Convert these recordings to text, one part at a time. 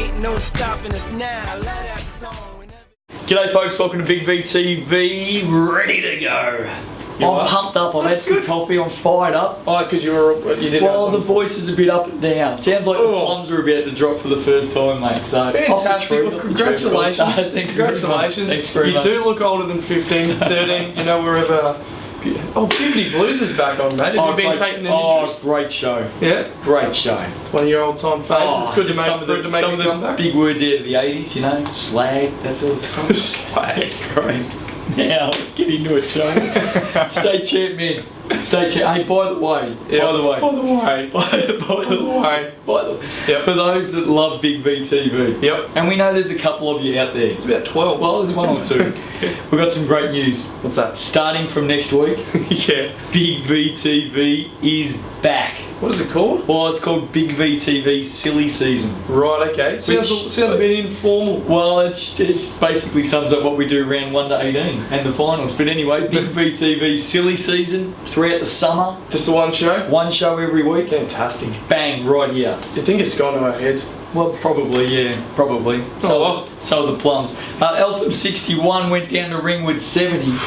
ain't no stopping us now. I love that song. G'day folks, welcome to Big V TV, ready to go. I'm pumped up, I've had some coffee, I'm fired up. Oh, because you did. Well, the voice is a bit up and down. Sounds like the plums are about to drop for the first time, mate. So fantastic, well, congratulations. Thanks congratulations. Thanks very much. You do look older than 15, 13, you know, wherever. Oh, Puberty Blues is back on, mate. Have you been taking an interest? Oh, great show. Yeah? Great show. It's one of your old-time faves. It's good to make some of the comeback. big words out of the 80s, you know, slag, that sort of stuff. Slag. That's great. Now, let's get into it, Joe. State champ, man. State champ. Hey, by the way. Yep. For those that love Big V TV. Yep. And we know there's a couple of you out there. It's about 12. Well, there's one or two. We've got some great news. What's that? Starting from next week, Yeah. Big V TV is back. What is it called? Well, it's called Big V TV Silly Season. Right, okay. Sounds a bit informal. Well, it's basically sums up what we do round 1 to 18 and the finals. But anyway, Big V TV Silly Season throughout the summer. Just the one show? One show every week. Fantastic. Bang, right here. Do you think it's gone to our heads? Well, probably, yeah, probably. So are the plums. Eltham 61 went down to Ringwood 70.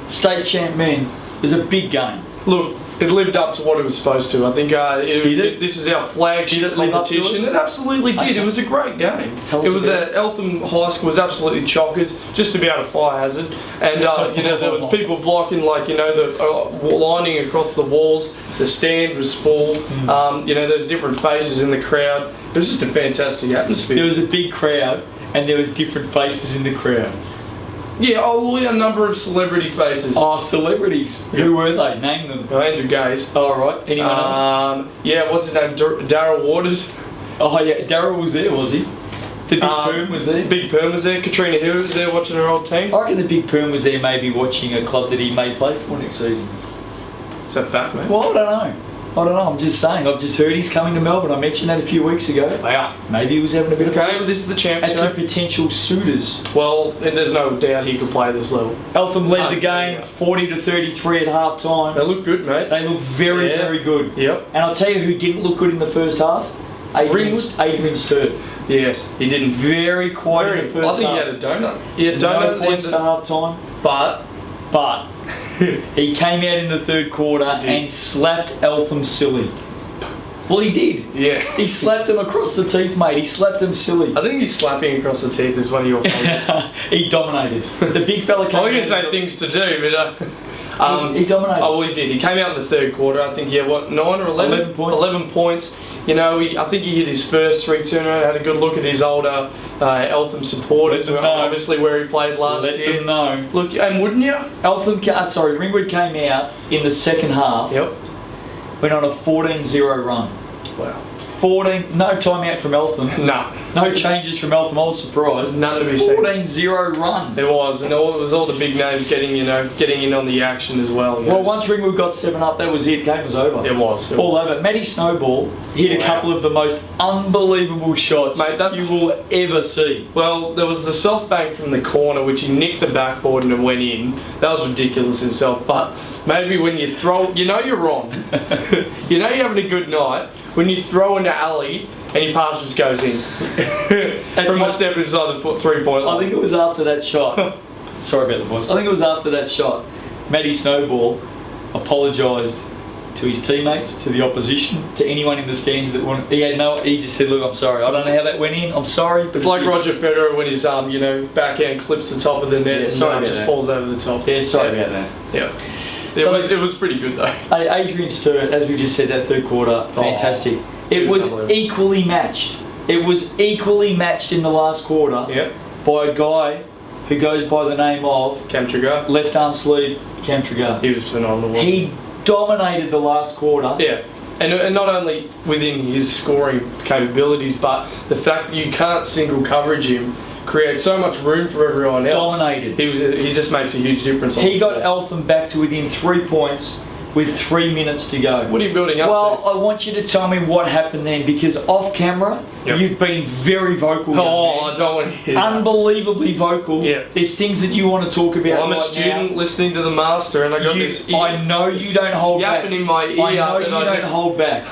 State champ, man. It was a big game. Look, it lived up to what it was supposed to. I think this is our flagship competition. It absolutely did. Okay. It was a great game. Tell us about Eltham High School was absolutely chockers, just about a fire hazard. And you know, there was people blocking, like, you know, the lining across the walls. The stand was full. You know, there's different faces in the crowd. It was just a fantastic atmosphere. There was a big crowd, and there was different faces in the crowd. Yeah, a number of celebrity faces. Oh, celebrities. Yep. Who were they? Name them. Oh, Andrew Gaze. Oh, right. Anyone else? Yeah, what's his name? Darryl Waters. Oh, yeah. Darryl was there, was he? The Big Perm was there? Big Perm was there. Katrina Hill was there watching her old team. I reckon the Big Perm was there maybe watching a club that he may play for next season. Is that fact, mate? Well, I don't know. I'm just saying. I've just heard he's coming to Melbourne. I mentioned that a few weeks ago. Wow. Maybe he was having a bit of okay, well, this is the champs. That's some potential suitors. Well, there's no doubt he could play this level. Eltham led the game 40 to 33 at half time. They look good, mate. They look very, very good. Yep. And I'll tell you who didn't look good in the first half. Adrian Sturt. Yes, he didn't. Very quiet in the first half. I think he had a donut. He had donut points to half time. But he came out in the third quarter and slapped Eltham silly. Well, he did. Yeah. He slapped him across the teeth, mate. He slapped him silly. I think he's slapping across the teeth is one of your favourites. He dominated. The big fella came out. I was going to say things to do, but... he dominated. Oh, well, he did. He came out in the third quarter. I think he had, 9 or 11? 11 points. 11 points. You know, I think he hit his first 3 turnaround, had a good look at his older Eltham supporters, obviously where he played last year. Let them know. Look, and wouldn't you? Ringwood came out in the second half. Yep. Went on a 14-0 run. Wow. 14, no timeout from Eltham. No changes from Eltham. I was surprised. None to be seen. 14-0 run. There was, and it was all the big names getting in on the action as well. Well, once Ringwood got 7 up, that was it. Game was over. It was. All over. Matty Snowball hit a couple of the most unbelievable shots, mate, that you will ever see. Well, there was the soft bank from the corner, which he nicked the backboard and it went in. That was ridiculous in itself. But maybe when you throw, you know you're wrong. You know you're having a good night when you throw in the alley and your pass just goes in. From a step inside the 3-point line. I think it was after that shot. Sorry about the voice. I think it was after that shot. Matty Snowball apologised to his teammates, to the opposition, to anyone in the stands that wanted. He just said, "Look, I'm sorry. I don't know how that went in. I'm sorry." But it's like Roger Federer when his backhand clips the top of the net. Yeah, and just falls over the top. Yeah, sorry about that. Yeah. It was pretty good though. Adrian Sturt, as we just said, that third quarter, fantastic. It was equally matched. It was equally matched in the last quarter by a guy who goes by the name of Cam Tregar. Left arm sleeve, Cam Tregar. He was phenomenal. He dominated the last quarter. Yeah. And not only within his scoring capabilities, but the fact that you can't single coverage him creates so much room for everyone else. Dominated. He just makes a huge difference. He got Eltham back to within 3 points with 3 minutes to go. What are you building up to? Well, I want you to tell me what happened then, because off camera, you've been very vocal. I don't want to hear that. Unbelievably vocal. Yeah. There's things that you want to talk about. Well, I'm a student listening to the master, and I got this. I know you don't hold back. Yapping in my ear. I know you don't hold back.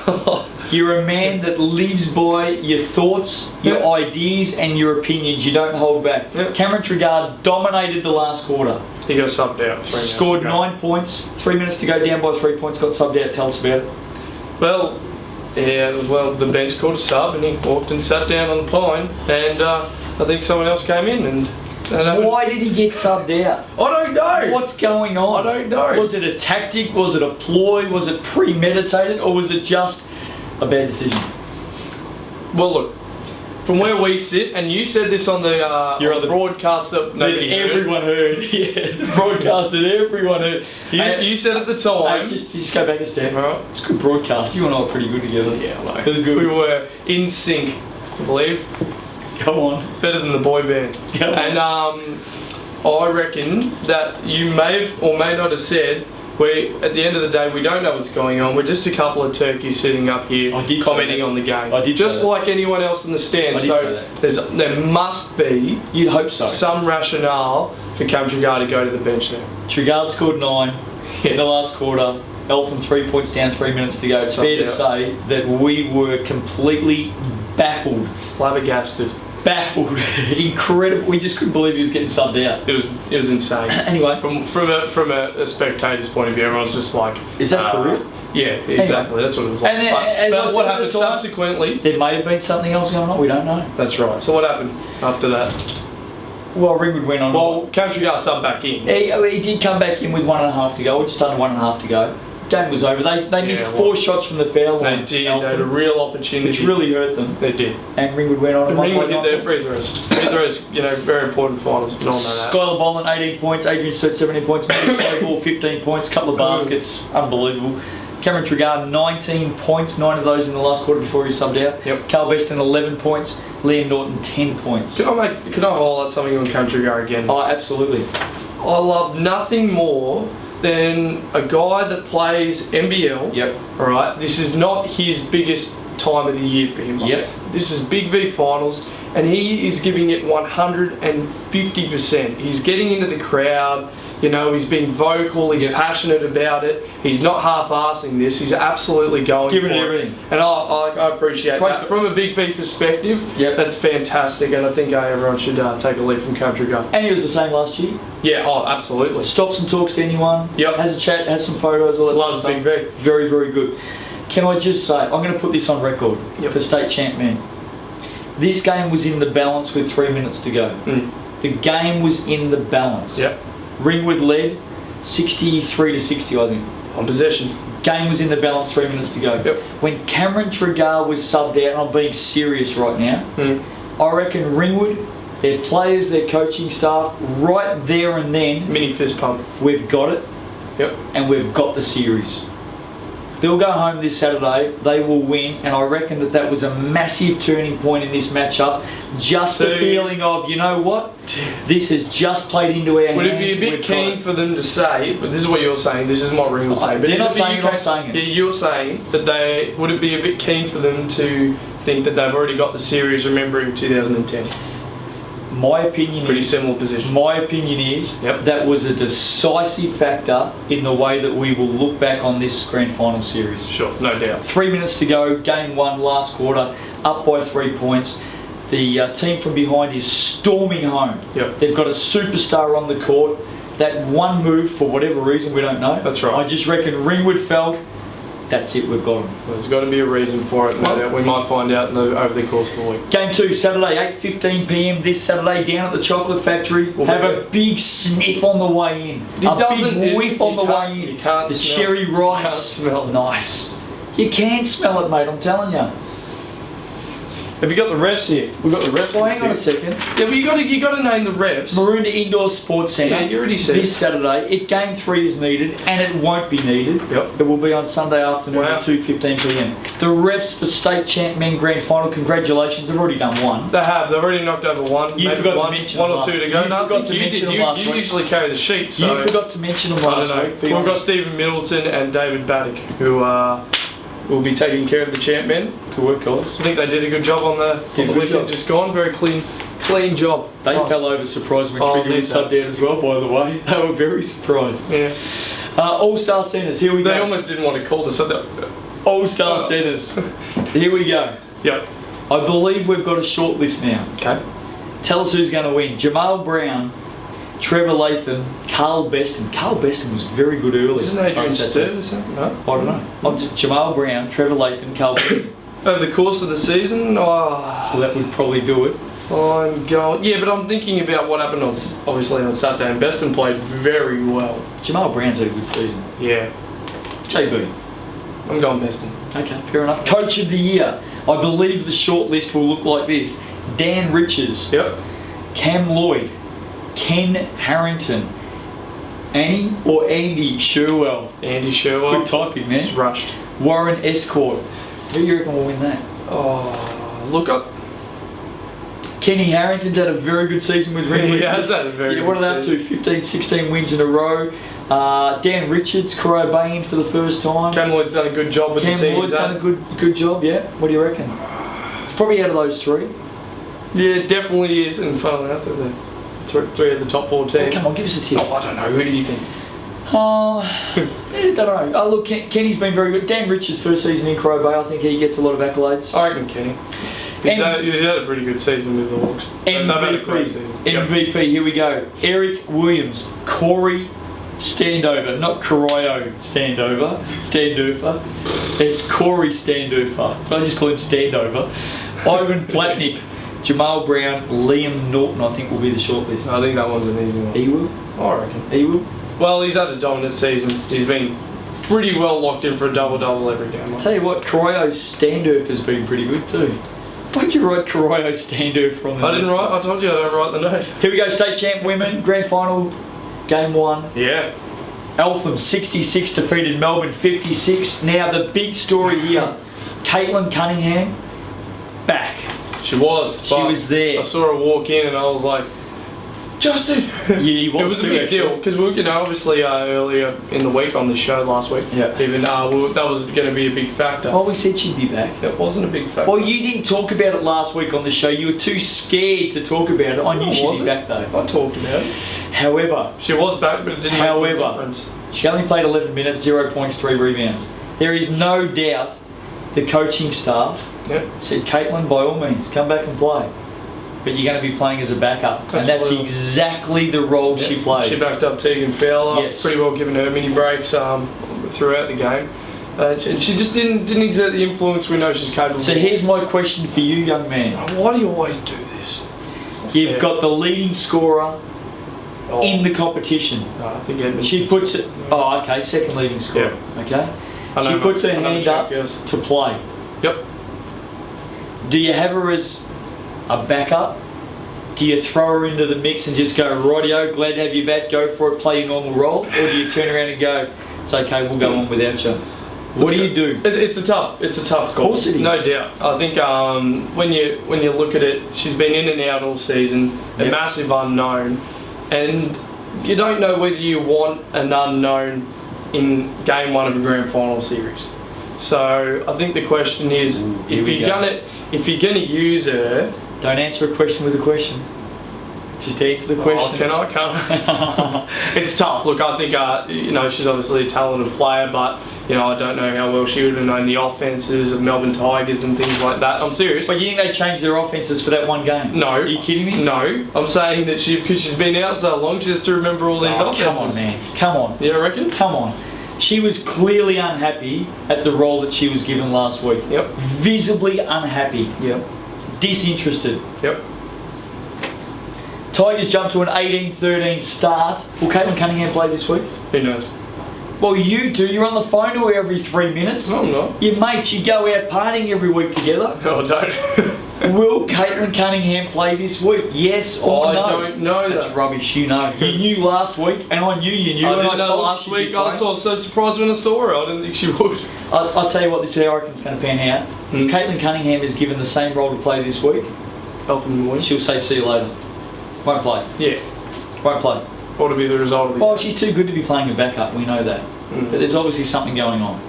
You're a man that lives by your thoughts, your Yeah. ideas, and your opinions. You don't hold back. Yeah. Cameron Trigard dominated the last quarter. He got subbed out. 3 minutes Scored ago. 9 points. 3 minutes to go, down by 3 points. Got subbed out. Tell us about it. Well, yeah, the bench called a sub and he walked and sat down on the pine and I think someone else came in and Why did he get subbed out? I don't know. What's going on? I don't know. Was it a tactic? Was it a ploy? Was it premeditated? Or was it just a bad decision? Well, look, from where we sit, and you said this on the, You're on on the the- broadcast that nobody heard. Everyone heard. Yeah, the broadcast that everyone heard. You said at the time. Just go back a step. Right. It's a good broadcast. You and I are pretty good together. Yeah, I know. It was good. We were in sync, I believe. Go on. Better than the boy band. Go on. And I reckon that you may have or may not have said, at the end of the day, we don't know what's going on. We're just a couple of turkeys sitting up here I did say commenting that. on the game. I did say just that. like anyone else in the stands. I did say So that. there must be You'd hope so. some rationale for Cam Trigard to go to the bench now. Trigard scored 9 in the last quarter. Eltham 3 points down, 3 minutes to go. It's fair to Yeah. say that we were completely baffled. Flabbergasted. Baffled. Incredible. We just couldn't believe he was getting subbed out. It was insane. Anyway. from a spectator's point of view, everyone's just like, Is that for real? Yeah, exactly. That's what it was like. And then, But- as I but said what at happened the time- subsequently? There may have been something else going on. We don't know. That's right. So what happened after that? Well, Ringwood went on. Well, Cam Trigard subbed back in. He did come back in with 1.5 to go, or just under 1.5 to go. Game was over. They missed it 4 was. shots from the foul They line. did. They had a Eltham, real opportunity. which really hurt them. They did. And Ringwood went on. And to Ringwood hit 1.9 their points. free throws. Free throws, very important finals. We all know that. Skylar Boland, 18 points. Adrian Sturt, 17 points. Matthew Snowball, 15 points. Couple of baskets. Unbelievable. Cameron Trigard, 19 points. 9 of those in the last quarter before he subbed out. Yep. Carl Beston, 11 points. Liam Norton, 10 points. Can I highlight something on Cam Trigard again? Oh, absolutely. I love nothing more than a guy that plays NBL. Yep. All right. This is not his biggest time of the year for him. Yep. This is Big V finals, and he is giving it 150%. He's getting into the crowd. He's being vocal. He's Yep. passionate about it. He's not half-assing this. He's absolutely going Giving for it everything. And I appreciate Great. that. From a Big V perspective, Yep. that's fantastic, and I think everyone should take a lead from Cam Trigard. And he was the same last year. Yeah. Oh, absolutely. Stops and talks to anyone. Yep. Has a chat, has some photos, all that Loves sort of Big stuff. Very, very good. Can I just say, I'm going to put this on record Yep. for state champ men. This game was in the balance with 3 minutes to go. Mm. The game was in the balance. Yep. Ringwood led 63 to 60, I think. On possession. Game was in the balance, 3 minutes to go. Yep. When Cameron Trigard was subbed out, and I'm being serious right now, Mm. I reckon Ringwood, their players, their coaching staff, right there and then, Mini fist pump. we've got it. Yep. And we've got the series. They'll go home this Saturday, they will win, and I reckon that was a massive turning point in this matchup. Just the So- feeling of, you know what, this has just played into our Would hands. it be a bit we've got keen it. for them to say, but this is what you're saying, this is what Ring will say, but They're is not it saying it, UK I'm saying it. Yeah, you're saying that would it be a bit keen for them to think that they've already got the series remembering 2010? My opinion Pretty is, similar position. My opinion is Yep. that was a decisive factor in the way that we will look back on this grand final series. Sure, no doubt. 3 minutes to go, game 1, last quarter, up by 3 points. The team from behind is storming home. Yep. They've got a superstar on the court. That one move, for whatever reason, we don't know. That's right. I just reckon Ringwood felt, that's it, we've got them. There's got to be a reason for it, no doubt. We might find out over the course of the week. Game 2, Saturday, 8:15 p.m. this Saturday, down at the Chocolate Factory. We'll Have be a there. big sniff on the way in. Big whiff on the way in. You can't The smell, cherry you ripes. can't smell it. Nice. You can smell it, mate, I'm telling you. Have you got the refs here? We've got the refs. Well, hang on a here. second. Yeah, but you got to name the refs. Maroondah Indoor Sports Centre. Yeah, you already said this Saturday. If Game 3 is needed, and it won't be needed, Yep. it will be on Sunday afternoon Wow. at 2:15 p.m. The refs for State Champ Men Grand Final. Congratulations, they've already done one. They've already knocked over one. You maybe forgot to one, mention one them or two last- to go. you No, forgot to you mention did. them You last week. usually carry the sheet, so You forgot to mention them I last don't know. week. be We've got honest. Stephen Middleton and David Baddock who will be taking care of the champ men. Good work, guys. I think they did a good job on the Did a good weekend job. just gone. Very clean job. They Nice. fell over surprised when Oh, Trigger was did they? subbed out as well, by the way. They were very surprised. Yeah. All-Star Centres, here we They go. almost didn't want to call this. All-Star Oh. Centres. Here we go. Yep. I believe we've got a short list now. Okay. Tell us who's going to win. Jamal Brown, Trevor Latham, Carl Beston. Carl Beston was very good early. Isn't Adrian I said Sturt that. or something? No? I don't know. I'm just Jamal Brown, Trevor Latham, Carl Beston. Over the course of the season, Well, that would probably do it. I'm going. Yeah, but I'm thinking about what happened obviously on Saturday, and Beston played very well. Jamal Brown's had a good season. Yeah. JB. I'm going Beston. Okay, fair enough. Coach of the year. I believe the short list will look like this. Dan Riches, Yep. Cam Lloyd, Ken Harrington, Annie or Andy Sherwell. Andy Sherwell. Good typing, He's man. rushed. Warren Escort. Who do you reckon will win that? Oh, look up. Kenny Harrington's had a very good season with Ringwood. He has had a very What good are they up to? season. 15, 16 wins in a row. Dan Richards, Corro Bain for the first time. Cam Lloyd's done a good job with Cam the team. Lloyd's done a good job, yeah. What do you reckon? It's probably out of those three. Yeah, it definitely is. And funnily enough, they're the three of the top 14. Come on, give us a tip. Oh, I don't know. Who do you think? I don't know. Oh, look, Kenny's been very good. Dan Richards' first season in Crow Bay, I think he gets a lot of accolades. I reckon Kenny. He's had a pretty good season with the Hawks. They've had a great season. MVP, here we go. Eric Williams, Corey Standover, not Coroyo Standover, it's Corey Standover. I just call him Standover. Ivan Platnick, Jamal Brown, Liam Norton, I think will be the shortlist. I think that one's an easy one. He will. I reckon. He will. Well, he's had a dominant season. He's been pretty well locked in for a double-double every game. I'll tell you what, Coroyo Standover has been pretty good too. Why'd you write Coroyo Standover on the I didn't notes? write. I told you I don't write the note. Here we go, state champ women, grand final, game 1. Yeah. Eltham 66 defeated Melbourne 56. Now the big story here, Caitlin Cunningham back. She was. She was there. I saw her walk in and I was like, Justin. Yeah, he was It was a too, big actually. deal because obviously earlier in the week on the show last week, Yeah. even that was going to be a big factor. Well, we said she'd be back. It wasn't a big factor. Well, you didn't talk about it last week on the show. You were too scared to talk about it. I knew she'd be wasn't. back though. I talked about it. However, She was back, but it didn't make a However, difference. she only played 11 minutes, 0 points, 3 rebounds. There is no doubt the coaching staff Yep. said, Caitlin, by all means, come back and play. But you're going to be playing as a backup. And that's Absolutely. exactly the role she played. She backed up Tegan Fowler. Yes. Pretty well given her mini breaks throughout the game. And she just didn't exert the influence we know she's capable So of. here's my question for you, young man. Why do you always do this? It's not You've fair. got the leading scorer Oh, in the competition. no, I think Edmonton. She puts it. Oh, okay, second leading scorer. Okay. I know, She puts her I know hand Jack, up yes. to play. Yep. Do you have her as a backup? Do you throw her into the mix and just go, rightio, glad to have you back, go for it, play your normal role? Or do you turn around and go, it's okay, we'll go on without you? What do you do? It's a tough call. Of course it is. No doubt. I think when you look at it, she's been in and out all season, a Yep. massive unknown, and you don't know whether you want an unknown in game 1 of a grand final series. So I think the question is, here if we you're go. gonna use her, Don't answer a question with a question. Just answer the question. oh, can I? It's tough. Look, I think she's obviously a talented player, but I don't know how well she would have known the offenses of Melbourne Tigers and things like that. I'm serious. But you think they changed their offenses for that one game? No. Are you kidding me? No, I'm saying that because she's been out so long, she has to remember all these Oh, offenses. come on, man. Come on. You reckon? Come on. She was clearly unhappy at the role that she was given last week. Yep. Visibly unhappy. Yep. Disinterested. Yep. Tigers jumped to an 18-13 start. Will Caitlin Cunningham play this week? Who knows? Well, you do. You're on the phone to her every 3 minutes. No, I'm not. Your mates, you go out partying every week together. No, I don't. Will Caitlin Cunningham play this week? Yes or no? I don't know That's that. rubbish. You know. You knew last week, and I knew you knew. I and didn't know told you last she'd be week. I playing. was so surprised when I saw her. I didn't think she would. I'll tell you what, this is how I reckon it's going to pan out. If Caitlin Cunningham is given the same role to play this week, Eltham and win. she'll say, see you later. Won't play. Yeah. Won't play. What would be the result of the Well, she's too good to be playing a backup. We know that. Mm. But there's obviously something going on.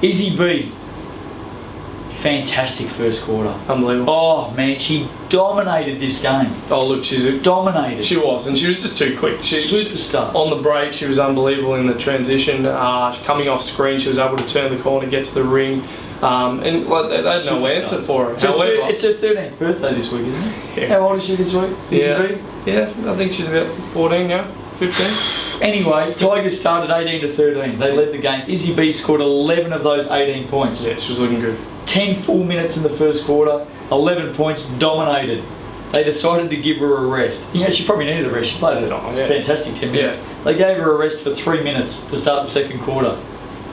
Izzy B. Fantastic first quarter. Unbelievable. Oh, man, she dominated this game. Oh, look, she Dominated. was, and she was just too quick. Superstar. On the break, she was unbelievable in the transition. Coming off screen, she was able to turn the corner, get to the ring. And like, they had no Superstar. answer for her. It's her However, it's her 13th birthday this week, isn't it? Yeah. How old is she this week? Izzy Yeah. B? yeah, I think she's about 14 now, 15. Anyway, Tigers started 18 to 13. They led the game. Izzy B scored 11 of those 18 points. Yeah, she was looking good. 10 full minutes in the first quarter, 11 points, dominated. They decided to give her a rest. Yeah, she probably needed a rest. She played a Oh, yeah. fantastic 10 minutes. Yeah. They gave her a rest for 3 minutes to start the second quarter.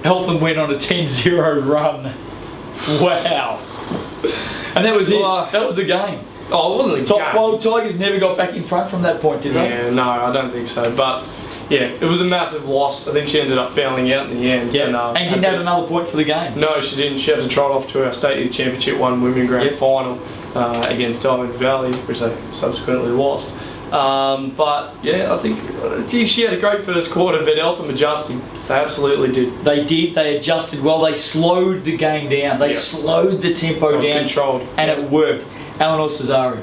Eltham went on a 10-0 run. Wow. And that was it. Well, That was the game. Oh, it wasn't a game. Well, Tigers never got back in front from that point, did they? Yeah, no, I don't think so. But yeah, it was a massive loss. I think she ended up fouling out in the end. Yeah. And And didn't had have to- another point for the game. No, she didn't. She had to trot off to our state youth championship one women grand Yep. final against Diamond Valley, which they subsequently lost. But yeah, I think she had a great first quarter, but Eltham adjusted. They absolutely did. They did. They adjusted well. They slowed the game down. They Yep. slowed the tempo down. Controlled. And it worked. Eleanor Cesari.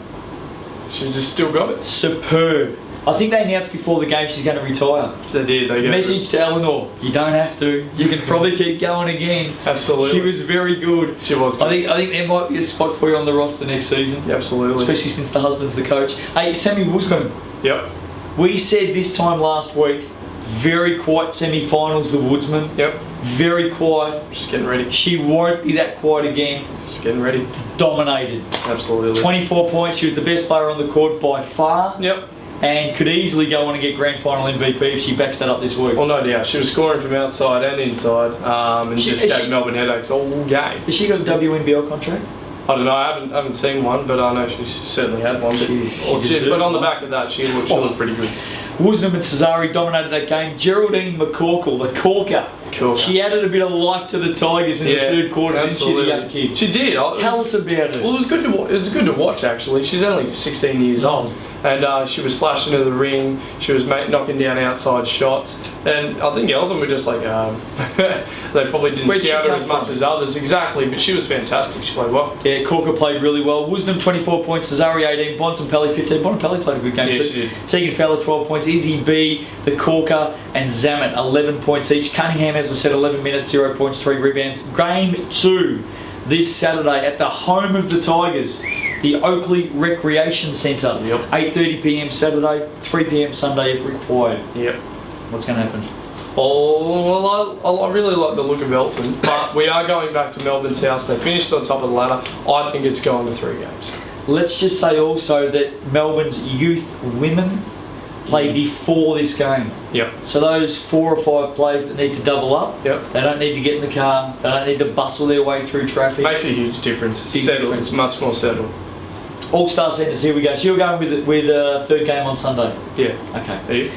She's just still got it. Superb. I think they announced before the game she's going to retire. They did. They got Message to Eleanor: you don't have to. You can probably keep going again. Absolutely. She was very good. She was. I think there might be a spot for you on the roster next season, Absolutely. especially since the husband's the coach. Hey, Sammy Woosnam. Yep. We said this time last week, very quiet semi-finals. The Woodsman. Yep. Very quiet. Just getting ready. She won't be that quiet again. Just getting ready. Dominated. Absolutely. 24 points. She was the best player on the court by far. Yep. And could easily go on and get grand final MVP if she backs that up this week. Well, no doubt. She was scoring from outside and inside, and She- just is gave she- Melbourne headaches all game. Has she got a WNBL contract? I don't know. I haven't seen one, but I know she certainly had one. But, She deserves but on the one. back of that, she looked pretty good. Woosnam and Cesari dominated that game. Geraldine McCorkle, the corker. Cool. She added a bit of life to the Tigers in the third quarter, didn't she, the young kid? She did. Tell us about it. Well, it was good to watch actually. She's only 16 years old, and she was slashing to the ring. She was knocking down outside shots, and I think Eltham were just like they probably didn't Where'd she scout her come as much from? as others. Exactly, but she was fantastic. She played well. Yeah, Corker played really well. Woosnam 24 points, Cesari 18, Bontempelli 15. Bontempelli played a good game Yeah, too. she did. Tegan Fowler 12 points, Izzy B, the Corker, and Zamet 11 points each. Cunningham, as I said, 11 minutes, 0 points, 3 rebounds. Game 2 this Saturday at the home of the Tigers, the Oakley Recreation Centre. Yep. 8:30 p.m. Saturday, 3 p.m. Sunday if required. Yep. What's going to happen? Oh, well, I really like the look of Eltham, but we are going back to Melbourne's house. They finished on top of the ladder. I think it's going to 3 games. Let's just say also that Melbourne's youth women play before this game. Yep. So those 4 or 5 players that need to double up, Yep. they don't need to get in the car, they don't need to bustle their way through traffic. Makes a huge difference. Big Settled. difference. It's much more settled. All-Star Centres, here we go. So you're going with a third game on Sunday? Yeah. Okay. Are you?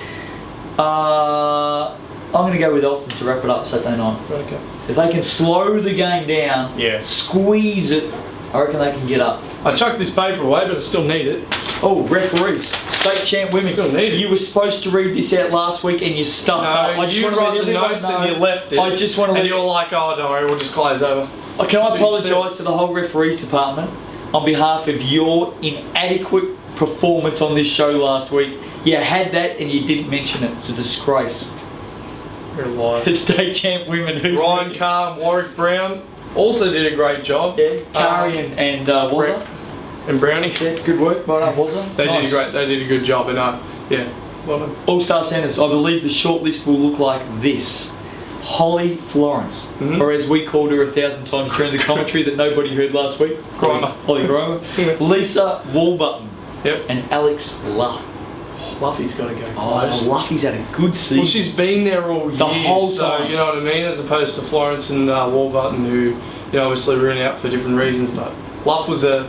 I'm going to go with Eltham to wrap it up Saturday night. Okay. If they can slow the game down, Yeah. squeeze it, I reckon they can get up. I chucked this paper away, but I still need it. Oh, referees. State champ women. Still need it. You were supposed to read this out last week and you stuffed up. I just you want to wrote let the everyone notes know. and you left it. I just want to and let you're like, oh, don't worry, we'll just glaze over. Can I That's what you apologise to the whole referees department on behalf of your inadequate performance on this show last week? You had that and you didn't mention it. It's a disgrace. You're a liar. State champ women. Who's Ryan Carr, Warwick Brown also did a great job. Yeah, Kari and Wazza. And Brownie. Yeah, good work. Well done, Wazza. They Nice. did a good job, and yeah, well done. All-Star Centres, I believe the shortlist will look like this. Holly Florence, Mhm. or as we called her 1,000 times during the commentary that nobody heard last week, Grimer. Holly Grimer. Lisa Warburton Yep. and Alex Luff. Luffy's got to go Oh, close. Luffy's had a good season. Well, she's been there all year, The whole so time. you know what I mean. As opposed to Florence and Warburton, who obviously were in out for different reasons. But Luff was a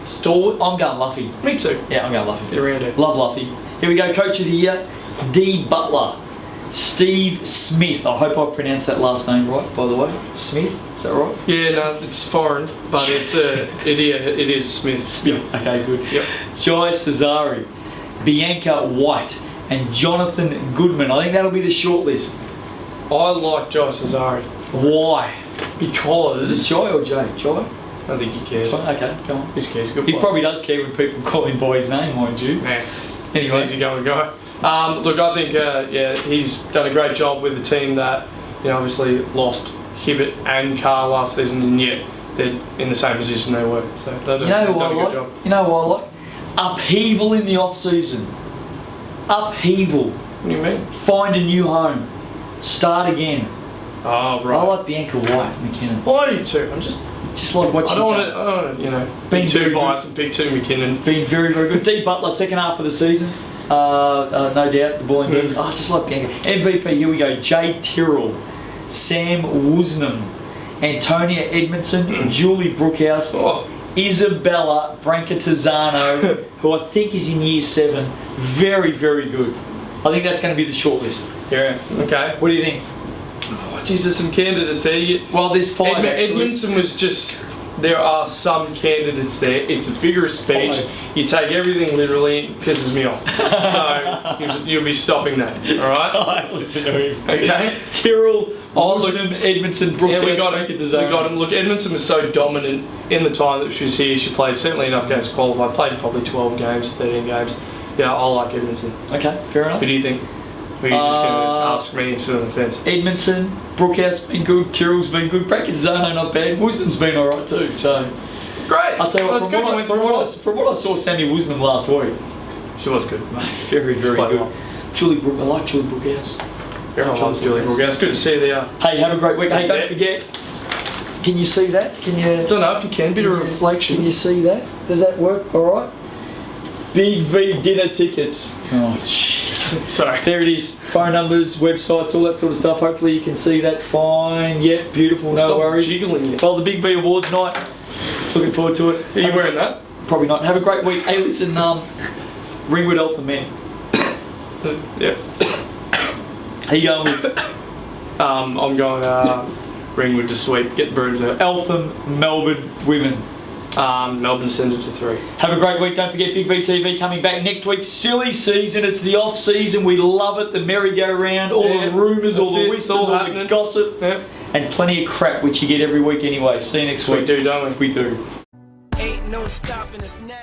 stalwart. I'm going Luffy. Me too. Yeah, I'm going Luffy. Get around it. Love Luffy. Here we go, Coach of the Year, D. Butler. Steve Smith. I hope I've pronounced that last name right, by the way. Smith, is that right? Yeah, no, it's foreign, but it is Smith. Yeah. Okay, good. Yep. Jai Cesari, Bianca White, and Jonathan Goodman. I think that'll be the shortlist. I like Jai Cesari Why? because Is it Jai or Jay? Jai? I don't think he cares. Okay, come on. He cares. Good He player. probably does care when people call him by his name, mind you. Nah, Anyway. he's an easygoing guy. Look, I think he's done a great job with the team that obviously lost Hibbert and Carr last season, and yet they're in the same position they were. So they've You know done what I a good like? job. You know what I like? Upheaval in the off-season. Upheaval. What do you mean? Find a new home. Start again. Oh, right. I like Bianca White, McKinnon. Why do you too? I'm just. Just like what she's I don't want done. to, you know, Been be too very biased and pick too McKinnon. Been very, very good. D Butler, second half of the season. No doubt, the ball in games. I just like Bianca. MVP, here we go. Jade Tyrrell, Sam Woosnam, Antonia Edmondson, Julie Brookhouse, Oh, Isabella Brancatizano, who I think is in year 7. Very, very good. I think that's going to be the shortlist. yeah. Okay. What do you think? Oh, geez, there's some candidates there. Well, there's 5 actually. Edmondson was just. There are some candidates there. It's a figure of speech. 5. You take everything literally. It pisses me off. So you'll be stopping that. All right. I listen to him. Okay. Tyrrell, Oh, look. Woosnam, Edmondson, Brookhouse, Yeah, we got him. Brancatizano. We got him. Look, Edmondson was so dominant in the time that she was here. She played certainly enough games to qualify. Played probably 12 games, 13 games. Yeah, I like Edmondson. Okay, fair enough. Who do you think? Or are you just going to ask me and sit on the fence? Edmondson, Brookhouse been good, Tyrrell's been good, Brancatizano not bad, Woosnam's been alright too. So Great. I'll tell you what, That's good. You went through well. from what I saw Sammy Woosnam last week, She was good. very, very Played good. well. I like Julie Brookhouse. Very much loves Julie Brookhouse. It's good to see you there. Hey, have a great week. Hey, don't Yeah. forget. Can you see that? Can you? Don't know if you can. Bit of Can reflection. you see that? Does that work? All right. Big V dinner tickets. Oh, jeez. Sorry. There it is. Phone numbers, websites, all that sort of stuff. Hopefully you can see that fine. Yep, beautiful. No Stop worries. jiggling it. Well, the Big V Awards night. Looking forward to it. Are you wearing that? Probably not. Have a great week. Hey, listen, Ringwood Eltham men. Yep. How you going with I'm going Ringwood to sweep. Get the brooms out. Eltham Melbourne women? Melbourne send it to 3. Have a great week. Don't forget Big V TV coming back next week. Silly season. It's the off season. We love it. The merry-go-round, all Yeah, the rumours, all that's the it. whispers, It's all all the happening. gossip, Yep. and plenty of crap, which you get every week anyway. See you next We week. do, don't we? We do. Ain't no stopping us now.